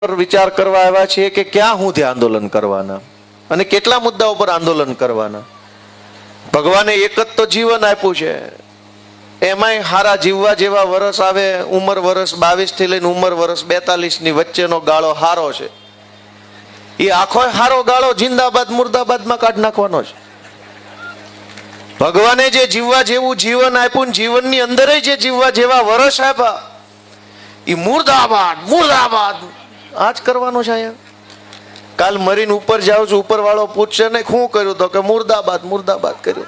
વિચાર કરવા આવ્યા છીએ કે ક્યાં સુધી આંદોલન કરવાના અને કેટલા મુદ્દાઓ પર આંદોલન કરવાના. ભગવાને એક જ તો જીવન આપ્યું છે, એમાંય હારા જીવવા જેવા વર્ષ આવે. ઉંમર વર્ષ 22 થી લઈને ઉંમર વર્ષ 42 ની વચ્ચેનો ગાળો હારો છે. એ આખો હારો ગાળો જિંદાબાદ મુર્દાબાદમાં કાઢી નાખવાનો છે. ભગવાને જે જીવવા જેવું જીવન આપ્યું ને જીવનની અંદર જે જીવવા જેવા વર્ષ આપ્યા એ મુર્દાબાદ મુર્દાબાદ આજ કરવાનું છે. અહીંયા કાલ મરીને ઉપર જાઉં છું, ઉપર વાળો પૂછશે ને શું કર્યું તો કે મુર્દાબાદ મુર્દાબાદ કર્યું.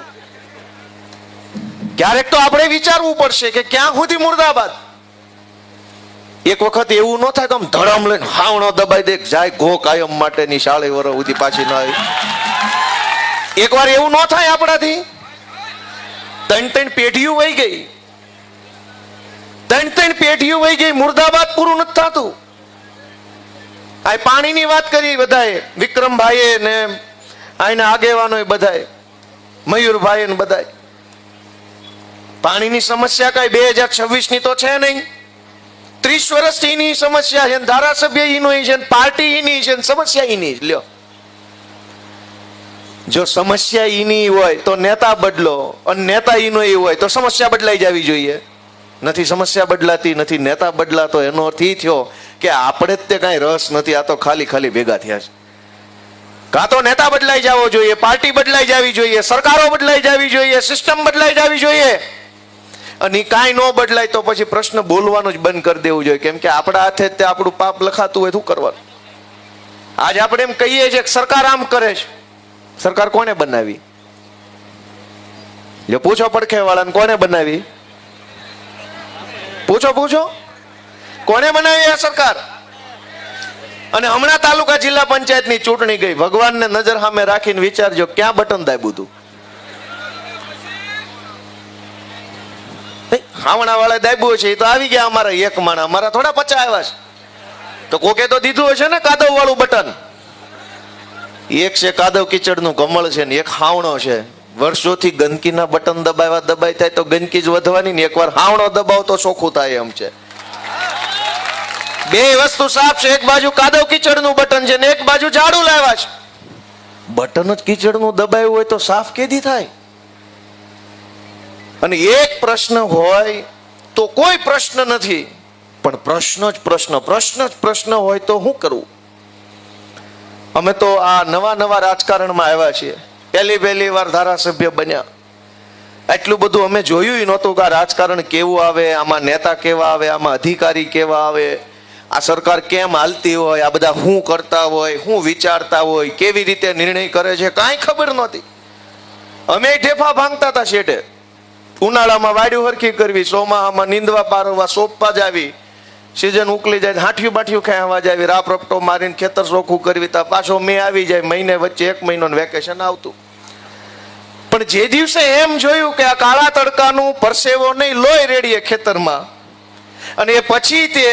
ક્યારેક તો આપણે વિચારવું પડશે કે ક્યાં સુધી મુર્દાબાદ. એક વખત એવું ન થાય કે આમ ધડમ લઈને હાવણો દબાઈ દે જાય ઘો કાયમ માટેની 40 વર્ષ સુધી પાછી ના આવી. એકવાર એવું ન થાય આપણાથી. 3 પેઢીઓ વહી ગઈ, 3 પેઢીઓ વહી ગઈ, મુર્દાબાદ પૂરું નથી થતું. આ પાણીની વાત કરી બધાએ, વિક્રમભાઈએ ને આના આગેવાનો બધાએ, મયુરભાઈ ને બધાએ. પાણીની સમસ્યા કઈ 2026 ની તો છે નહીં, 30 વર્ષથી એની સમસ્યા છે. ધારાસભ્ય એનો છે, પાર્ટી એની છે, સમસ્યા એની. લ્યો, જો સમસ્યા એની હોય તો નેતા બદલો, અને નેતા એનો એ હોય તો સમસ્યા બદલાઈ જવી જોઈએ. નથી સમસ્યા બદલાતી, નથી નેતા બદલાતો. એનો અર્થ એ થયો કે આપણે જ તે કાંઈ રસ નથી, આ તો ખાલી ખાલી ભેગા થયા છે. કાં તો નેતા બદલાઈ જવો જોઈએ, પાર્ટી બદલાઈ જવી જોઈએ, સરકારો બદલાઈ જવી જોઈએ, સિસ્ટમ બદલાઈ જવી જોઈએ. અને કાંઈ ન બદલાય તો પછી પ્રશ્ન બોલવાનું જ બંધ કરી દેવું જોઈએ. કેમ કે આપણા હાથે તે આપણું પાપ લખાતું હોય, શું કરવાનું? આજ આપણે એમ કહીએ છીએ કે સરકાર આમ કરે છે. સરકાર કોને બનાવી? જો પૂછો પડખે વાળાને, કોને બનાવી? પૂછો કોને બનાવી આ સરકાર? અને હમણાં તાલુકા જિલ્લા પંચાયતની ચૂંટણી ગઈ, ભગવાનને નજર સામે રાખીને વિચારજો ક્યાં બટન દાબ્યું હતું. હાવણા વાળા દાબ્યું છે, એ તો આવી ગયા અમારા એક માણા, અમારા થોડા 50 આવ્યા છે. તો કોકે તો દીધું હશે ને કાદવ વાળું બટન. એક છે કાદવ કીચડનું કમળ છે ને એક હાવણો છે. વર્ષોથી ગંદકીના બટન દબાઈ થાય તો ગંદકી જ વધવાની ને, એકવાર હાવણો દબાવ તો ચોખ્ખું થાય એમ છે. બે વસ્તુ સાફ છે, એક બાજુ કાદવ કીચડનું બટન છે ને એક બાજુ ઝાડુ લાવ્યા છે. બટન જ કીચડનું દબાયું હોય તો સાફ કેદી થાય? અને એક પ્રશ્ન હોય તો કોઈ પ્રશ્ન નથી, પણ પ્રશ્ન જ પ્રશ્ન હોય તો શું કરવું? અમે તો આ નવા રાજકારણમાં આવ્યા છીએ, પહેલી વાર ધારાસભ્ય બન્યા. એટલું બધું અમે જોયું નહોતું કે આ રાજકારણ કેવું આવે, આમાં નેતા કેવા આવે, આમાં અધિકારી કેવા આવે, આ સરકાર કેમ હાલતી હોય, આ બધા શું કરતા હોય, શું વિચારતા હોય, કેવી રીતે નિર્ણય કરે છે, કાંઈ ખબર નહોતી. અમે ઢેફા ભાંગતા હતા શેઠે. ઉનાળામાં વાડ્યું હરખી કરવી, ચોમાસામાં નીંદવા પારવા, સોંપવા જાવી, સીઝન ઉકલી જાય હાંઠિયું બાઠિયું ખાવા જાવી, રાપ રપટો મારીને ખેતર ચોખ્ખું કરવી, તા પાછો મેં આવી જાય, મહિને વચ્ચે 1 મહિનાનું વેકેશન આવતું. પણ જે દિવસે એમ જોયું કે આ કાળા તડકાનું પરસેવો નહીં લોહી રેડીએ ખેતરમાં, અને એ પછી તે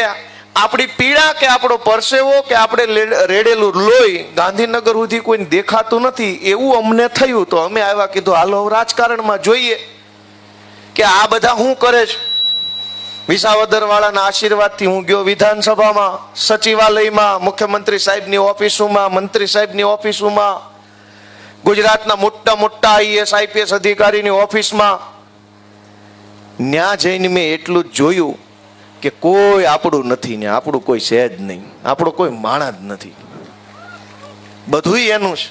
આપણી પીડા કે આપણો પરસેવો કે આપણે રેડેલું લોહી ગાંધીનગર સુધી કોઈને દેખાતું નથી, એવું અમને થયું. તો અમે આવ્યા, કીધું હાલો રાજકારણમાં જોઈએ કે આ બધા શું કરે છે. વિસાવદર વાળાના આશીર્વાદથી હું ગયો વિધાનસભામાં, સચિવાલયમાં, મુખ્યમંત્રી સાહેબની ઓફિસોમાં, મંત્રી સાહેબની ઓફિસોમાં, ગુજરાતના મોટા IAS IPS અધિકારીની ઓફિસમાં. ન્યા જઈને મેં એટલું જ જોયું કે કોઈ આપણું નથી ને, આપણું કોઈ છે જ નહીં, આપણો કોઈ માણસ જ નથી, બધું એનું છે.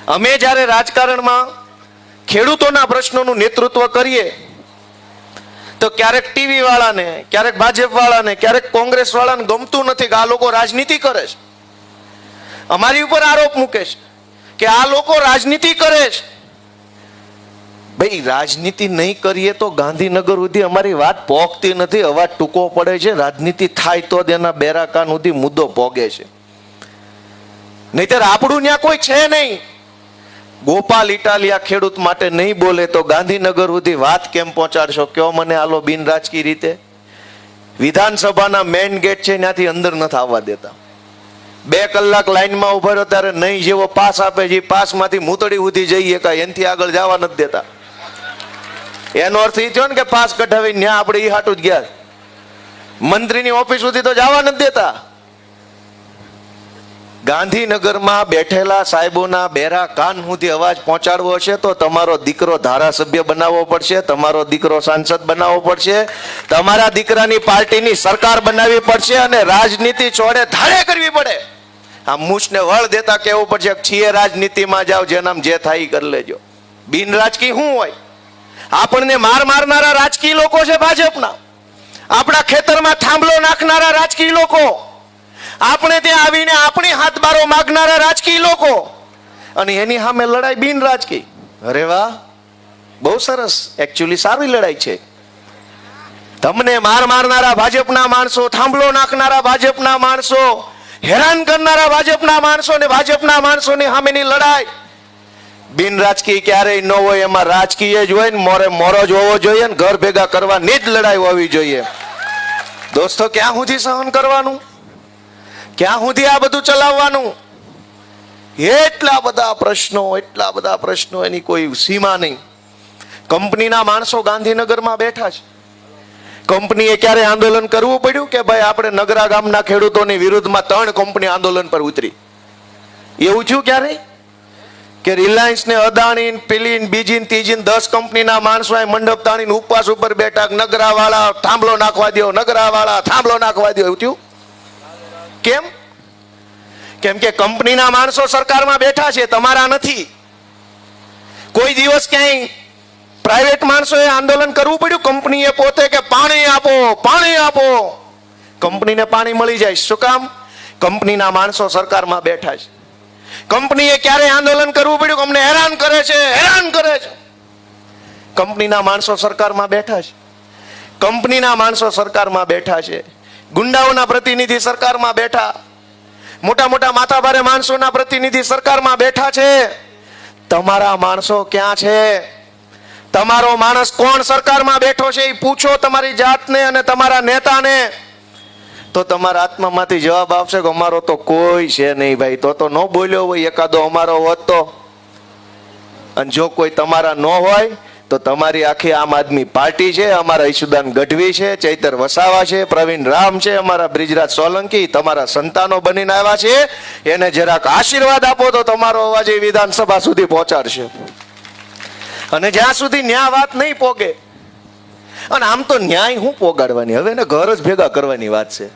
અમે જ્યારે રાજકારણમાં ખેડૂતોના પ્રશ્નોનું નેતૃત્વ કરીએ તો ક્યારેક ટીવી વાળાને, ક્યારેક ભાજપ વાળાને, ક્યારેક કોંગ્રેસ વાળાને ગમતું નથી કે આ લોકો રાજનીતિ કરે છે. અમારી ઉપર આરોપ મૂકે છે કે આ લોકો રાજનીતિ કરે છે. ભાઈ, રાજનીતિ નહીં કરીએ તો ગાંધીનગર સુધી અમારી વાત પહોંચતી નથી, અવાજ ટૂંકો પડે છે. રાજનીતિ થાય તો જ એના બેરાકાન સુધી મુદ્દો પોગે છે, નહીતર આપણું ત્યાં કોઈ છે નહીં. ગોપાલ ઇટાલિયા ખેડૂત માટે નહીં બોલે તો ગાંધીનગર સુધી વાત કેમ પહોંચાડશો? કયો મને આલો બિન રાજકીય રીતે. વિધાનસભાના મેઇન ગેટ છે, ત્યાંથી અંદર નથી આવવા દેતા. 2 કલાક લાઈનમાં ઉભા રહ્યો ત્યારે નહીં જેવો પાસ આપે છે, પાસમાંથી મૂતડી સુધી જઈએ કાંઈ એનાથી આગળ જવા નથી દેતા. એનો અર્થ એ થયો ને કે પાસ કઢાવી ત્યાં આપણે એ હાટું જ ગયા. મંત્રીની ઓફિસ સુધી તો જવા નથી દેતા. ગાંધીનગરમાં બેઠેલા સાહેબોના બેરા કાન સુધી અવાજ પહોંચાડવો છે તો તમારો દીકરો ધારાસભ્ય બનાવવો પડશે, તમારો દીકરો સાંસદ બનાવવો પડશે, તમારા દીકરાની પાર્ટીની સરકાર બનાવવી પડશે અને રાજનીતિ ચોડે ધાડે કરવી પડે. આ મૂછને વળ દેતા કહેવું પડશે છીએ રાજનીતિમાં જાઓ, જેનામ જે થાય એ કરી લેજો. બિન રાજકીય શું હોય? આપણને માર મારનારા રાજકીય લોકો છે ભાજપના, આપણા ખેતરમાં થાંભલો નાખનારા રાજકીય લોકો, આપણે ત્યાં આવીને આપણી હાથબારો માગનારા રાજકીય લોકો, અને એની સામે લડાઈ બિન રાજકીય. અરે વાહ, બહુ સરસ. એકચ્યુઅલી સારી લડાઈ છે. તમને માર મારનારા ભાજપના માણસો, થાંભલો નાખનારા ભાજપના માણસો, હેરાન કરનારા ભાજપના માણસો ને ભાજપના માણસોની સામેની લડાઈ બિન રાજકીય ક્યારેય ન હોય. એમાં રાજકીય જ હોય ને મોરે મોરો જ હોવો જોઈએ ને ઘર ભેગા કરવાની જ લડાઈ હોવી જોઈએ. દોસ્તો, ક્યાં સુધી સહન કરવાનું? ક્યાં સુધી આ બધું ચલાવવાનું? એટલા બધા પ્રશ્નો, એની કોઈ સીમા નહીં. કંપનીના માણસો ગાંધીનગરમાં બેઠા છે. કંપનીએ ક્યારે આંદોલન કરવું પડ્યું કે ભાઈ આપણે નગરા ગામના ખેડૂતોની વિરુદ્ધમાં 3 કંપની આંદોલન પર ઉતરી? એવું થયું ક્યારે કે રિલાયન્સ ને અદાણી પેલી બીજી ત્રીજી 10 કંપનીના માણસો મંડપ તાણીને ઉપવાસ ઉપર બેઠા, નગરાવાળા થાંભલો નાખવા દો, નગરાવાળા થાંભલો નાખવા દો? એવું થયું કેમ? કેમ કે કંપનીના માણસો સરકારમાં બેઠા છે, તમારા નથી. કોઈ દિવસ ક્યાંય પ્રાઇવેટ માણસોએ આંદોલન કરવું પડ્યું કંપનીએ પોતે કે પાણી આપો, પાણી આપો? કંપનીને પાણી મળી જાય. શું કામ? કંપનીના માણસો સરકારમાં બેઠા છે. કંપનીએ ક્યારે આંદોલન કરવું પડ્યું? અમને હેરાન કરે છે, હેરાન કરે છે. કંપનીના માણસો સરકારમાં બેઠા છે. કંપનીના માણસો સરકારમાં બેઠા છે. ગુંડાઓના પ્રતિનિધિ સરકારમાં બેઠા, મોટા મોટા માથાભારે માણસોના પ્રતિનિધિ સરકારમાં બેઠા છે. તમારા માણસો ક્યાં છે? તમારો માણસ કોણ સરકારમાં બેઠો છે એ પૂછો તમારી જાતને અને તમારા નેતાને, તો તમારા આત્મામાંથી જવાબ આવશે કે અમારો તો કોઈ છે નહીં ભાઈ. તો ન બોલ્યો હોય એકાદો અમારો હોત તો. અને જો કોઈ તમારા ન હોય તો તમારી આખી આમ આદમી પાર્ટી છે, અમારા ઈશુદાન ગઢવી છે, ચૈતર વસાવા છે, પ્રવીણ રામ છે, અમારા બ્રિજરાજ સોલંકી તમારા સંતાનો બનીને આવ્યા છે. એને જરાક આશીર્વાદ આપો તો તમારો અવાજ એ વિધાનસભા સુધી પહોંચાડશે. અને જ્યાં સુધી ન્યાય વાત નહીં પોગે, અને આમ તો ન્યાય હું પોગાડવાની, હવે એને ઘર જ ભેગા કરવાની વાત છે.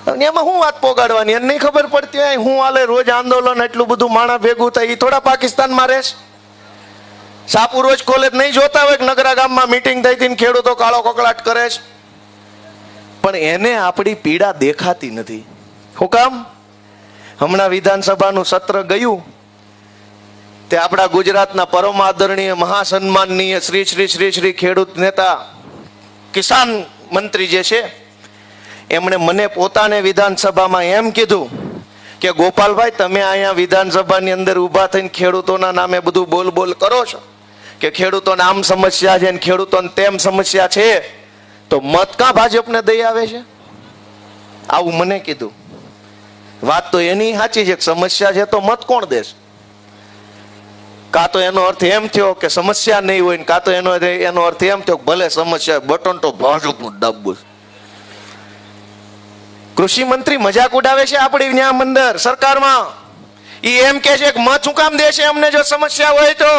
એમાં હું વાત પોગાડવાની એને નહીં ખબર પડતી હોય હું હાલે રોજ આંદોલન, એટલું બધું માણસ ભેગું થાય. એ થોડા પાકિસ્તાનમાં રહેશે? સાપુ રોજ કોલેજ નહીં જોતા હોય કે નગરા ગામમાં મીટિંગ થઈ હતી ખેડૂતો કાળો કકળાટ કરે છે? પણ એને આપણી પીડા દેખાતી નથી. શું કામ? હમણાં વિધાનસભાનું સત્ર ગયું તે આપણા ગુજરાતના પરમ આદરણીય મહાસન્માનનીય શ્રી શ્રી શ્રી શ્રી ખેડૂત નેતા કિસાન મંત્રી જે છે એમણે મને પોતાને વિધાનસભામાં એમ કીધું કે ગોપાલભાઈ, તમે અહીંયા વિધાનસભાની અંદર ઊભા થઈને ખેડૂતોના નામે બધું બોલ બોલ કરો છો કે ખેડૂતોને આમ સમસ્યા છે ને ખેડૂતોને તેમ સમસ્યા છે, તો મત કાં ભાજપને દઈ આવે છે? આવું મને કીધું. વાત તો એની સાચી છે કે સમસ્યા છે તો મત કોણ દેશે? કાં તો એનો અર્થ એમ થયો કે સમસ્યા નહીં હોય ને કાં તો એનો અર્થ એમ થયો કે ભલે સમસ્યા બટન તો ભાજપનું દાબવું. કૃષિ મંત્રી મજાક ઉડાવે છે આપણી ન્યાય મંદિર સરકારમાં. એ એમ કે છે કે મત શું કામ દેશે અમને જો સમસ્યા હોય તો?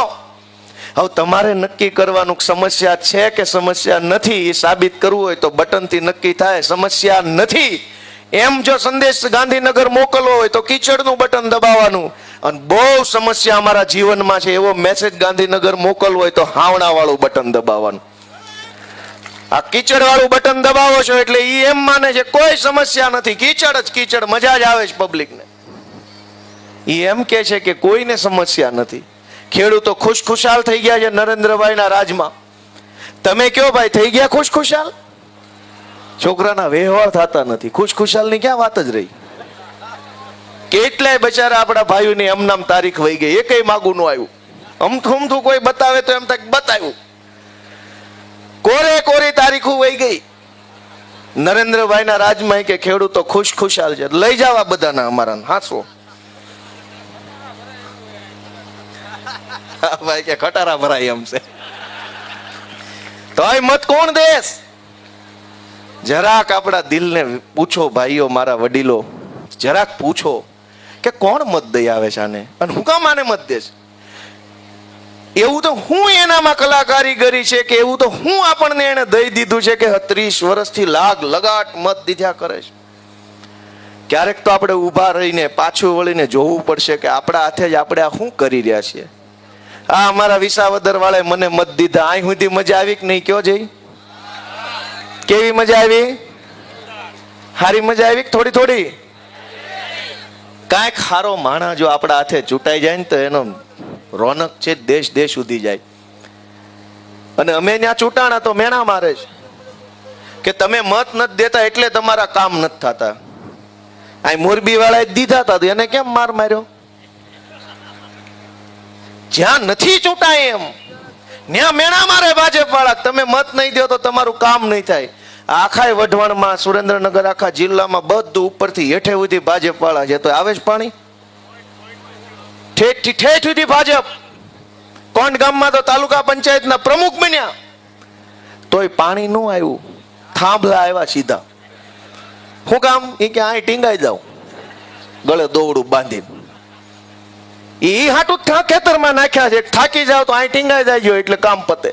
હવે તમારે નક્કી કરવાનું સમસ્યા છે કે સમસ્યા નથી એ સાબિત કરવું હોય તો બટનથી નક્કી થાય. સમસ્યા નથી એમ જો સંદેશ ગાંધીનગર મોકલવો હોય તો કીચડનું બટન દબાવવાનું. અને બહુ સમસ્યા અમારા જીવનમાં છે એવો મેસેજ ગાંધીનગર મોકલવો હોય તો હાવણા વાળું બટન દબાવવાનું. આ કીચડ વાળું બટન દબાવો છો એટલે ઈ એમ માને છે કોઈ સમસ્યા નથી, કીચડ જ કીચડ, મજા જ આવે છે પબ્લિકને. ઈ એમ કે છે કે કોઈને સમસ્યા નથી. ખેડૂતો ખુશખુશાલ થઈ ગયા છે નરેન્દ્રભાઈના રાજમાં. તમે કયો ભાઈ, થઈ ગયા ખુશખુશાલ? છોકરાના વ્યવહાર થતા નથી. ખુશખુશાલની ક્યાં વાત જ રહી? કેટલાય બચારા આપણા ભાઈઓની એમનામ તારીખ વહી ગઈ, એકેય માગું નું આવ્યું. અમથું કોઈ બતાવે તો એમ થાય બતાવ્યું, કોરે કોરી તારીખો વહી ગઈ. નરેન્દ્રભાઈના રાજમાં કે ખેડૂતો ખુશખુશાલ છે, લઈ જવા બધાના અમારા હાસો. ભાઈ કે ખટારા ભરાય એમ છે. તો મત કોણ દેશ? જરાક આપણા દિલને પૂછો ભાઈઓ, મારા વડીલો, જરાક પૂછો કે કોણ મત દઈ આવે છે આને, અને હું કામ આને મત દે છે? એવું તો હું એનામાં કલાકારીગરી છે કે એવું તો હું આપણને એને દઈ દીધું છે કે 30 વર્ષથી લાગ લગાટ મત દીધા કરે છે? ક્યારેક તો આપણે ઊભા રહીને પાછું વળીને જોવું પડશે કે આપણા હાથે જ આપણે આ શું કરી રહ્યા છીએ. આ અમારા વિસાવદર વાળાએ મને મત દીધા, અહીં સુધી મજા આવી કે નહીં? કયો જઈ, કેવી મજા આવી? હારી મજા આવી? થોડી થોડી? કાંઈક ખારો માણા જો આપણા હાથે ચૂંટાઈ જાય ને તો એનો રોનક છે દેશ દેશ સુધી જાય. અને અમે ત્યાં ચૂંટાણા તો મેણા મારે છે કે તમે મત નથી દેતા એટલે તમારા કામ નથી થતા. આ મોરબી વાળાએ દીધા હતા એને કેમ માર માર્યો? જ્યાં નથી ચૂંટાય એમ ત્યાં મેણા મારે ભાજપ વાળા, તમે મત નહીં દો તો તમારું કામ નહીં થાય. આખા વઢવાણમાં, સુરેન્દ્રનગર, આખા જિલ્લામાં બધું ઉપરથી હેઠે સુધી ભાજપ વાળા છે, તો આવે જ પાણી ઠેઠ ઠેઠ સુધી ભાજપ. કોંડ ગામમાં તો તાલુકા પંચાયતના પ્રમુખ બન્યા તોય પાણી ન આવ્યું. થાંભલા આવ્યા સીધા. શું કામ? એ કે આ ટીંગાઈ જાવ ગળે દોવડું બાંધીને. એ હાટું ખેતરમાં નાખ્યા છે, થાકી જાવ તો આ ટીંગાઈ જાય એટલે કામ પતે.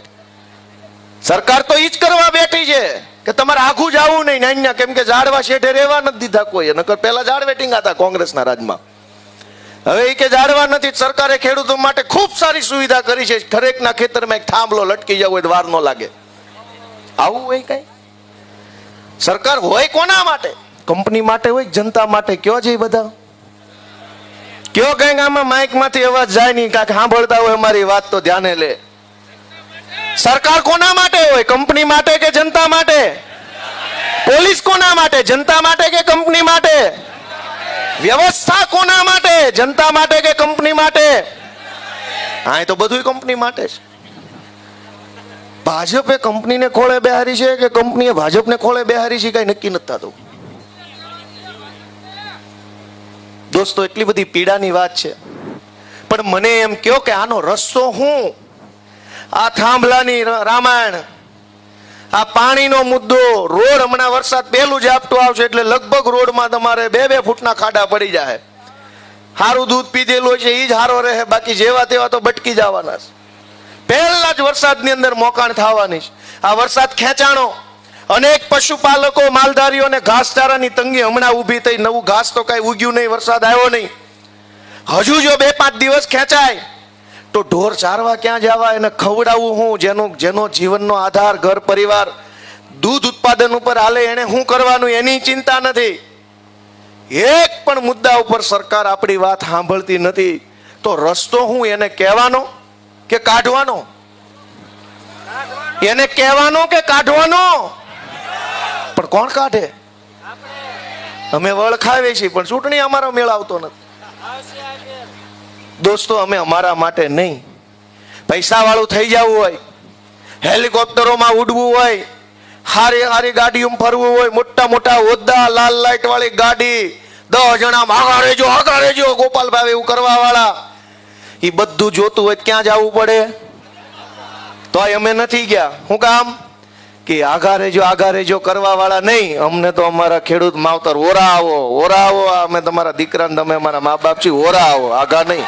સરકાર તો ઈ જ કરવા બેઠી છે કે તમારે આઘું જવું નહીં નાન્યા, કેમ કે ઝાડવા શેઠે રહેવા નથી દીધા કોઈ. નકર પેલા ઝાડવે ટીંગાતા કોંગ્રેસના રાજમાં. હવે એ કે ઝાડવા નથી. સરકારે ખેડૂતો માટે ખૂબ સારી સુવિધા કરી છે. ખરેકના ખેતરમાં એક થાંભલો લટકી જવો હોય તો વાર ન લાગે. આવું હોય કઈ? સરકાર હોય કોના માટે? કંપની માટે હોય, જનતા માટે? કયો છે બધા? કયો કઈક આમાં માઇક માંથી અવાજ જાય નહીં, કાંઈક સાંભળતા હોય અમારી વાત તો ધ્યાને લે. સરકાર કોના માટે હોય? કંપની માટે કે જનતા માટે? પોલીસ કોના માટે? જનતા માટે કે કંપની માટે? વ્યવસ્થા કોના માટે? જનતા માટે કે કંપની માટે? હા, તો બધું કંપની માટે છે. ભાજપે કંપનીને ખોળે બેહારી છે કે કંપનીએ ભાજપને ખોળે બેહારી છે, કઈ નક્કી નથી થતું. દોસ્તો, એટલી બધી પીડાની વાત છે, પણ મને એમ કહો કે આનો રસ્તો શું? આ થાંભલાની રામાયણ, આ પાણીનો મુદ્દો, રોડ હમણાં વરસાદ પહેલું જ આપતો આવશે એટલે લગભગ રોડમાં તમારે 2-2 ફૂટના ખાડા પડી જાય. સારું દૂધ પીધેલું છે એ જ સારો રહે, બાકી જેવા તેવા તો બટકી જવાના છે. પહેલા જ વરસાદની અંદર મોકાણ થવાની છે. આ વરસાદ ખેંચાણો, અનેક પશુપાલકો, માલધારીઓને ઘાસચારાની તંગી હમણાં ઊભી થઈ. નવું ઘાસ તો કઈ ઉગ્યું નહીં, વરસાદ આવ્યો નહીં. હજુ જો 2-5 દિવસ ખેંચાય તો ઢોર ચારવા ક્યાં જવા, એને ખવડાવવું હું? જેનો જીવનનો આધાર ઘર પરિવાર દૂધ ઉત્પાદન ઉપર હાલે, એને શું કરવાનું એની ચિંતા નથી. એક પણ મુદ્દા ઉપર સરકાર આપણી વાત સાંભળતી નથી. તો રસ્તો હું? એને કહેવાનો કે કાઢવાનો? એને કહેવાનો કે કાઢવાનો? પણ કોણ કાઢે? અમે વળ ખાવીએ છીએ પણ ચૂંટણી અમારો મેળ આવતો નથી. દોસ્તો, અમે અમારા માટે નહીં, પૈસા વાળું થઈ જવું હોય, હેલિકોપ્ટરોમાં ઉડવું હોય, હારી હારી ગાડીઓ ફરવું હોય, મોટા મોટા હોદ્દા, લાલ લાઈટ વાળી ગાડી, 10 જણા આગા રેજો ગોપાલભાઈ એવું કરવા વાળા, એ બધું જોતું હોય ક્યાં જવું પડે? તો અમે નથી ગયા. શું કામ? કે આગા રેજો કરવા વાળા નહીં. અમને તો અમારા ખેડૂત માવતર ઓરા આવો, અમે તમારા દીકરા, તમે અમારા મા બાપ છીએ, ઓરા આવો, આગા નહીં.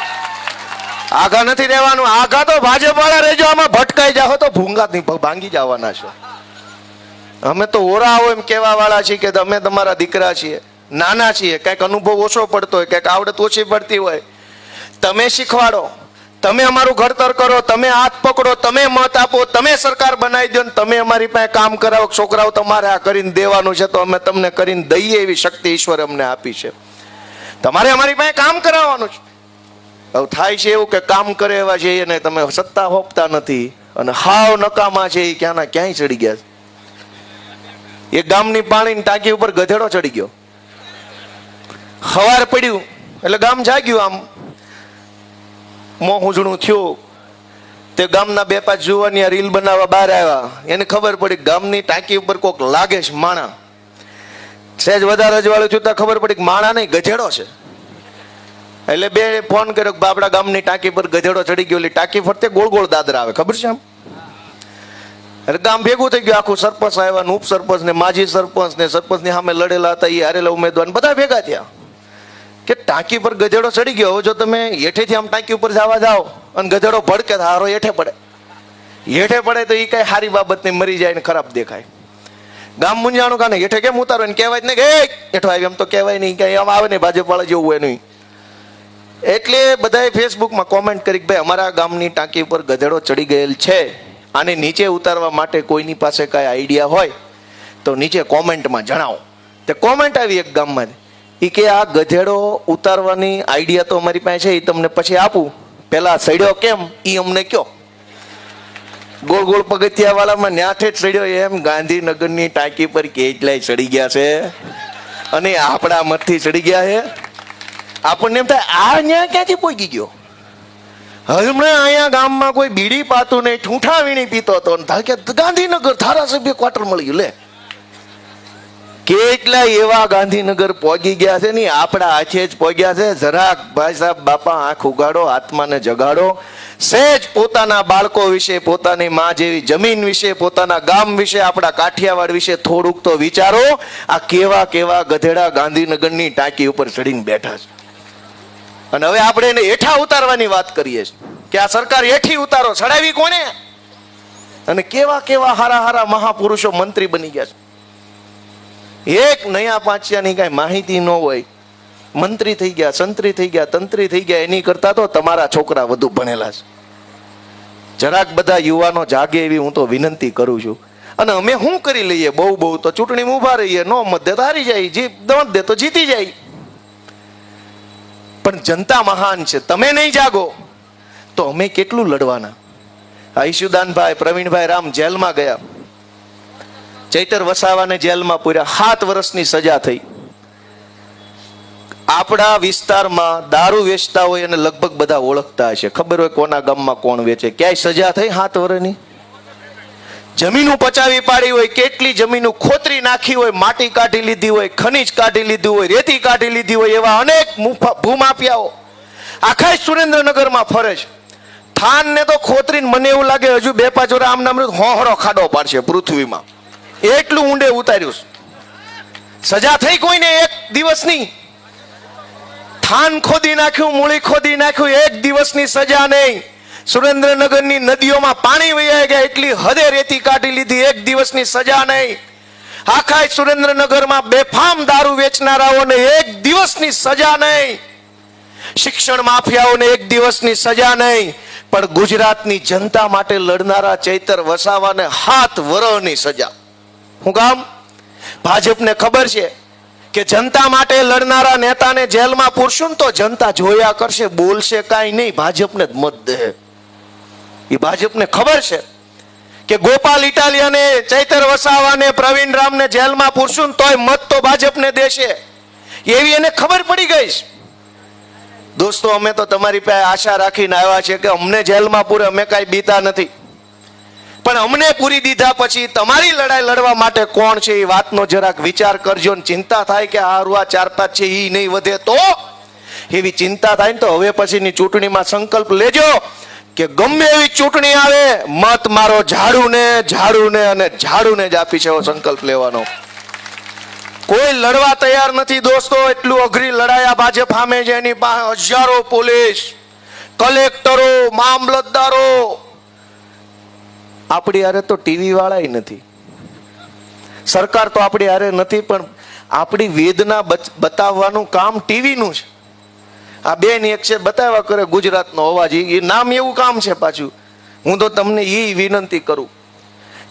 આગા નથી રહેવાનું. આગા તો ભાજપ વાળા રહેજો, આમાં ભટકાઈ જાઓ તો ભૂંગા ભાંગી જવાના છો. અમે તો ઓરા આવો એમ કેવા વાળા છીએ કે અમે તમારા દીકરા છીએ, નાના છીએ, કઈક અનુભવ ઓછો પડતો હોય, કઈક આવડત ઓછી પડતી હોય, તમે શીખવાડો, તમે અમારું ઘડતર કરો, તમે હાથ પકડો, તમે મત આપો, તમે સરકાર બનાવી દો, તમે અમારી પાસે કામ કરાવો. છોકરાઓ તમારે આ કરીને દેવાનું છે તો અમે તમને કરીને દઈએ એવી શક્તિ ઈશ્વરે અમને આપી છે. તમારે અમારી પાસે કામ કરાવવાનું છે. હવે થાય છે એવું કે કામ કરે એવા છે એને તમે સત્તા હોપતા નથી અને હાવ નકામા છે એ ક્યાંના ક્યાંય ચડી ગયા છે. એ ગામની પાણીની ટાંકી ઉપર ગધેડો ચડી ગયો. હવાર પડ્યું એટલે ગામ જાગ્યું, આમ મોં ઉજળું થયું. તે ગામના 2-5 જુવાની રીલ બનાવવા બહાર આવ્યા. એને ખબર પડી ગામની ટાંકી ઉપર કોક લાગે છે માણા. સહેજ વધારે અજવાળું થયું ખબર પડી કે માણા નહીં, ગધેડો છે. એટલે 2 ફોન કર્યો કે બાપડા ગામની ટાંકી પર ગધેડો ચડી ગયો. એટલે ટાંકી ફરતે ગોળ ગોળ દાદરા આવે, ખબર છે આમ. એટલે ગામ ભેગું થઈ ગયું, આખું સરપંચ આવ્યા, ઉપસરપંચ ને માજી સરપંચ ને સરપંચ ની સામે લડેલા હતા એ હારેલા ઉમેદવાર બધા ભેગા થયા. કે ટાંકી પર ગધેડો ચડી ગયો, જો તમે હેઠેથી આમ ટાંકી ઉપર જવા જાઓ અને ગધેડો ભડકે તો હારો હેઠે પડે તો એ કઈ સારી બાબત નહીં, મરી જાય ને ખરાબ દેખાય. ગામ મુંજાણું કાને હેઠે કેમ ઉતારો ને કહેવાય ને કે હેઠો આવી, એમ તો કહેવાય નહીં, કઈ આમ આવે નહીં, ભાજપ વાળા જેવું હોય નહીં. એટલે બધાએ ફેસબુકમાં કોમેન્ટ કરી કે ભાઈ અમારા ગામની ટાંકી ઉપર ગધેડો ચડી ગયેલ છે, આને નીચે ઉતારવા માટે કોઈની પાસે કઈ આઈડિયા હોય તો નીચે કોમેન્ટમાં જણાવો. તે કોમેન્ટ આવી એક ગામમાં, એ કે આ ગધેડો ઉતારવાની આઈડિયા તો અમારી પાસે છે, એ તમને પછી આપું, પેલા સડ્યો કેમ એ અમને કયો. ગોળ ગોળ પગથિયા વાળામાં ન્યાઠે જ સડ્યો એમ ગાંધીનગરની ટાંકી પર કેટલાય ચડી ગયા છે અને આપણા મતથી ચડી ગયા છે. આપણને એમ થાય આ ન્યા ક્યાંથી પહોંચી ગયો. હમણાં અહીંયા ગામમાં કોઈ બીડી પાતું નહીં, ઠૂંઠા વીણી પીતો હતો, ગાંધીનગર ધારાસભ્ય ક્વાર્ટર મળી ગયું. લે કેટલા એવા ગાંધીનગર પહોંચી ગયા છે ને આપણા હાથે જ પહોંચ્યા છે. જરાક ભાઈ સાહેબ બાપા આંખ ઉગાડો, આત્માને જગાડો, સહેજ પોતાના બાળકો વિશે, પોતાની માં જેવી જમીન વિશે, પોતાના ગામ વિશે, આપણા કાઠિયાવાડ વિશે થોડુંક તો વિચારો. આ કેવા કેવા ગધેડા ગાંધીનગરની ટાંકી ઉપર ચડીને બેઠા છે અને હવે આપણે એને હેઠા ઉતારવાની વાત કરીએ છીએ કે આ સરકાર હેઠી ઉતારો. ચડાવી કોને? અને કેવા કેવા હારા હારા મહાપુરુષો મંત્રી બની ગયા છે. એક નયા પાંચિયાની કઈ માહિતી ન હોય, મંત્રી થઈ ગયા, સંત્રી થઈ ગયા, તંત્રી થઈ ગયા. એની કરતા તો તમારા છોકરા વધુ ભણેલા છે. જરાક બધા યુવાનો જાગે એવી હું તો વિનંતી કરું છું. અને અમે શું કરી લઈએ, બહુ બહુ તો ચૂંટણીમાં ઉભા રહીએ, નો મત દે તો હારી જાય, મત દે તો જીતી જાય. પણ જનતા મહાન છે. તમે નહીં જાગો તો અમે કેટલું લડવાના. ઈશુદાનભાઈ, પ્રવીણભાઈ રામ જેલમાં ગયા, ચૈતર વસાવાને જેલમાં પૂર્યા, 7 વર્ષની સજા થઈ. આપણા વિસ્તારમાં દારૂ વેચતા હોય અને લગભગ બધા ઓળખતા હશે, ખબર હોય કોના ગામમાં કોણ વેચે. ક્યાંય સજા થઈ 7 વર્ષની? જમીનો પચાવી પાડી હોય, કેટલી જમીનો ખોતરી નાખી હોય, માટી કાઢી લીધી હોય, ખનીજ કાઢી લીધું હોય, રેતી કાઢી લીધી હોય, એવા અનેક ભૂમાફિયાઓ આખા સુરેન્દ્રનગરમાં ફરે છે. થાન ને તો ખોતરીને મને એવું લાગે હજુ 2-5 વર્ષ આમ નામ હોહરો ખાડો પાડશે પૃથ્વીમાં, એટલું ઊંડે ઉતાર્યું. સજા થઈ કોઈને એક દિવસની? થાન ખોદી નાખ્યું, મૂળી ખોદી નાખ્યું, એક દિવસની સજા નહીં. સુરેન્દ્રનગરની નદીઓમાં પાણી વહી ગયા, એટલી હદે રેતી કાઢી લીધી, એક દિવસની સજા નહીં. આખા સુરેન્દ્રનગરમાં બેફામ દારૂ વેચનારાઓને એક દિવસની સજા નહીં. શિક્ષણ માફિયાઓને એક દિવસની સજા નહીં. પણ ગુજરાતની જનતા માટે લડનારા ચૈતર વસાવાને 7 વર્ષની સજા. હું કામ? ભાજપને ખબર છે કે જનતા માટે લડનારા નેતાને જેલમાં પૂરશું તો જનતા જોયા કરશે, બોલશે કાંઈ નહીં, ભાજપને જ મત દે. એ ભાજપને ખબર છે કે ગોપાલ ઇટાલિયાને, ચૈતર વસાવાને, પ્રવીણ રામને જેલમાં પૂરશું તોય મત તો ભાજપને દેશે, એવી એને ખબર પડી ગઈ છે. દોસ્તો, અમે તો તમારી પાસે આશા રાખીને આવ્યા છે કે અમને જેલમાં પૂરે, અમે કાંઈ બીતા નથી, પણ અમને પૂરી દીધા પછી તમારી લડાઈ લડવા માટે કોણ છે એ વાતનો જરાક વિચાર કરજો. ને ચિંતા થાય કે આ 4-5 છે એ નહીં વધે તો, એવી ચિંતા થાય ને તો હવે પછીની ચૂંટણીમાં સંકલ્પ લેજો કે ગમે એવી ચૂંટણી આવે, મત મારો ઝાડુને, ઝાડુને અને ઝાડુને જ આપી છે, એવો સંકલ્પ લેવાનો. કોઈ લડવા તૈયાર નથી દોસ્તો. એટલું અઘરી લડાયા ભાજપ સામે છે, એની પાસે હજારો પોલીસ, કલેક્ટરો, મામલતદારો. આપણી હારે તો ટીવી વાળા નથી, સરકાર તો આપણી હારે નથી, પણ આપણી વેદના બતાવવાનું કામ ટીવીનું છે. આ બેન એક છે બતાવ્યા કરે ગુજરાતનો અવાજ, એ નામ એવું કામ છે પાછું. હું તો તમને એ વિનંતી કરું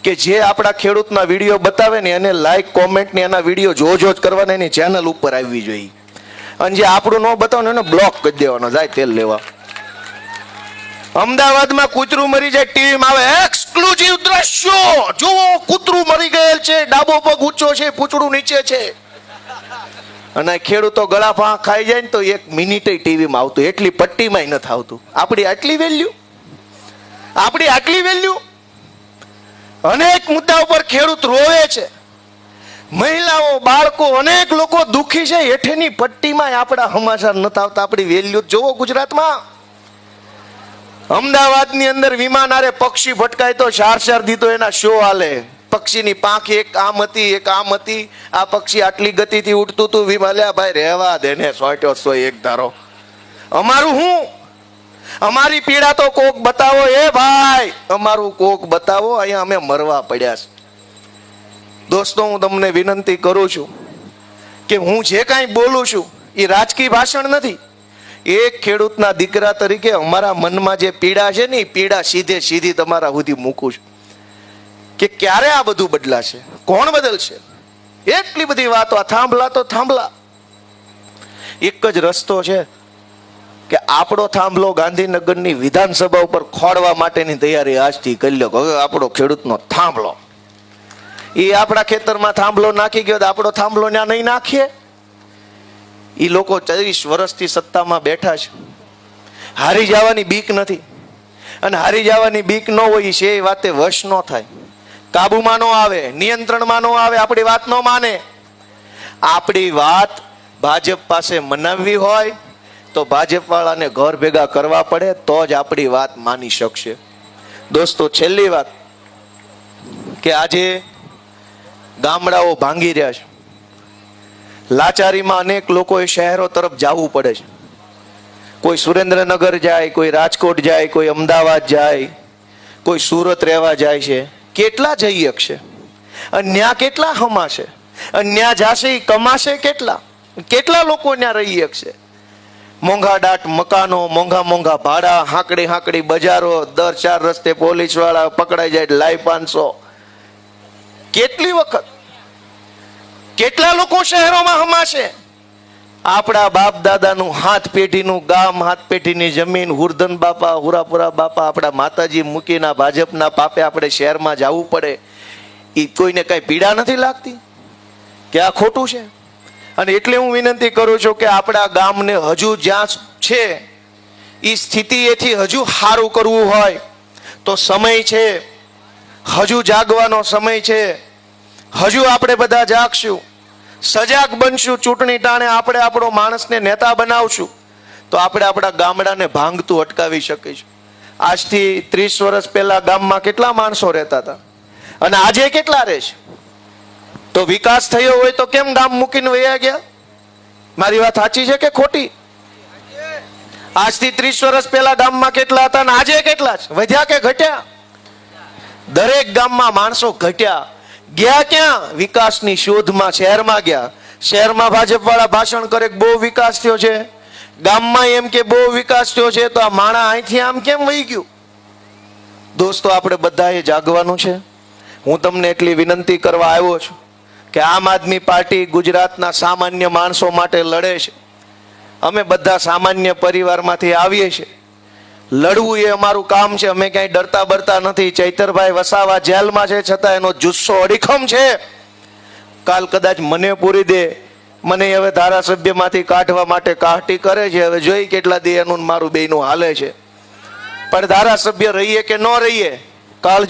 કે જે આપણા ખેડૂતના વિડીયો બતાવે ને એને લાઈક, કોમેન્ટ ને એના વિડીયો જો જ કરવાના, એની ચેનલ ઉપર આવવી જોઈએ. અને જે આપણું ન બતાવે એને બ્લોક કરી દેવાનો, જાય તેલ લેવા. અમદાવાદમાં કૂતરું મરી જાય, ટીવીમાં આવે એક્સક્લુઝિવ દ્રશ્યો, જુઓ કૂતરું મરી ગયેલ છે, ડાબો પગ ઊંચો છે, પૂંછડું નીચે છે. અને ખેડૂતો ગળા ફા ખાઈ જાય ને તો 1 મિનિટે ટીવીમાં આવતું, એટલી પટ્ટીમાં નથી આવતું. આપણી આટલી વેલ્યુ. અનેક મુદ્દા ઉપર ખેડૂત રોવે છે, મહિલાઓ, બાળકો, અનેક લોકો દુખી છે, હેઠેની પટ્ટીમાં આપણા સમાચાર નથી આવતા. આપણી વેલ્યુ જોવો ગુજરાતમાં. અમદાવાદની અંદર વિમાન આરે પક્ષી ભટકાય તો 4 દીધો એના શો હાલે. પક્ષીની પાંખ એક આમ હતી એક આમ હતી, આ પક્ષી આટલી ગતિથી ઉડતું હતું, વિમાલ્યા ભાઈ રહેવા દે ને, સોટ્યો સો એક ધારો. અમારું હું, અમારી પીડા તો કોક બતાવો એ ભાઈ, અમારું કોક બતાવો, અહીંયા અમે મરવા પડ્યા છે. દોસ્તો, હું તમને વિનંતી કરું છું કે હું જે કાંઈ બોલું છું એ રાજકીય ભાષણ નથી. એક ખેડૂતના દીકરા તરીકે અમારા મનમાં જે પીડા છે ને, એ પીડા સીધે સીધી તમારા સુધી મૂકું છું કે ક્યારે આ બધું બદલાશે, કોણ બદલશે. એટલી બધી વાતો, આ થાંભલા તો થાંભલા. એક જ રસ્તો છે કે આપણો થાંભલો ગાંધીનગરની વિધાનસભા ઉપર ખોડવા માટેની તૈયારી આજથી કરી લો. હવે આપણો ખેડૂતનો થાંભલો, એ આપણા ખેતરમાં થાંભલો નાખી ગયો, આપણો થાંભલો ત્યાં નહીં નાખીએ. એ લોકો 30 વર્ષથી સત્તામાં બેઠા છે, હારી જવાની બીક નથી. અને હારી જવાની બીક ન હોય છે એ વાતે વશ ન થાય, કાબુમાં ન આવે, નિયંત્રણમાં ન આવે, આપણી વાત ન માને. આપણી વાત ભાજપ પાસે મનાવવી હોય તો ભાજપ વાળાને ઘર ભેગા કરવા પડે, તો જ આપણી વાત માની શકશે. દોસ્તો, છેલ્લી વાત કે આજે ગામડાઓ ભાંગી રહ્યા છે. લાચારીમાં અનેક લોકોએ શહેરો તરફ જવું પડે છે. કોઈ સુરેન્દ્રનગર જાય, કોઈ રાજકોટ જાય, કોઈ અમદાવાદ જાય, કોઈ સુરત રહેવા જાય છે. કેટલા જઈ શકશે? અન્યા કેટલા હમાશે? અન્યા જાશે એ કમાશે કેટલા? કેટલા લોકો ત્યાં રહી શકશે? મોંઘા દાટ મકાનો, મોંઘા મોંઘા ભાડા, હાંકડી હાંકડી બજારો, દર 4 રસ્તે પોલીસ વાળા પકડાઈ જાય, લાઈ 500. કેટલી વખત, કેટલા લોકો શહેરોમાં હમાશે? આપણા બાપ દાદાનું હાથ પેઢીનું ગામ, હાથ પેઢીની જમીન, હુરધન બાપા, હુરાપુરા બાપા, આપણા માતાજી મૂકીના ભાજપના પાપે આપણે શહેરમાં જવું પડે. એ કોઈને કઈ પીડા નથી લાગતી કે આ ખોટું છે? અને એટલે હું વિનંતી કરું છું કે આપણા ગામને હજુ જ્યાં છે એ સ્થિતિ એથી હજુ સારું કરવું હોય તો સમય છે, હજુ જાગવાનો સમય છે. હજુ આપણે બધા જાગશું, સજાગ બનશું. ચૂંટણી ટાણે આપણે આપણો માણસને નેતા બનાવશું તો આપણે આપણા ગામડાને ભાંગતું અટકાવી શકીશું. આજથી 30 વર્ષ પહેલા ગામમાં કેટલા માણસો રહેતા હતા અને આજે કેટલા રહે છે? તો વિકાસ થયો હોય તો કેમ ગામ મૂકીને વયા ગયા? મારી વાત સાચી છે કે ખોટી? આજથી 30 વર્ષ પહેલા ગામમાં કેટલા હતા અને આજે કેટલા છે? વધ્યા કે ઘટ્યા? દરેક ગામમાં માણસો ઘટ્યા. ગયા ક્યાં? વિકાસની શોધમાં શહેરમાં ગયા. શહેરમાં ભાજપ વાળા ભાષણ કરે કે બહુ વિકાસ થયો છે, ગામમાં એમ કે બહુ વિકાસ થયો છે, તો આ માણા અહીંથી આમ કેમ વહી ગયું? દોસ્તો, આપણે બધાએ જાગવાનું છે. હું તમને એટલી વિનંતી કરવા આવ્યો છું કે આમ આદમી પાર્ટી ગુજરાતના સામાન્ય માણસો માટે લડે છે. અમે બધા સામાન્ય પરિવારમાંથી આવીએ છીએ. લડવું એ અમારું કામ છે. અમે ક્યાંય ડરતા બરતા નથી. ચૈતરભાઈ વસાવા જેલમાં છે છતાં એનો જુસ્સો અડીખમ છે. કાલ કદાચ મને પૂરી દે, મને હવે ધારાસભ્યમાંથી કાઢવા માટે કાહટી કરે છે. હવે જોઈ કેટલા દી એનું મારું બેયનું હાલે છે. પણ ધારાસભ્ય રહીએ કે ન રહીએ, કાળ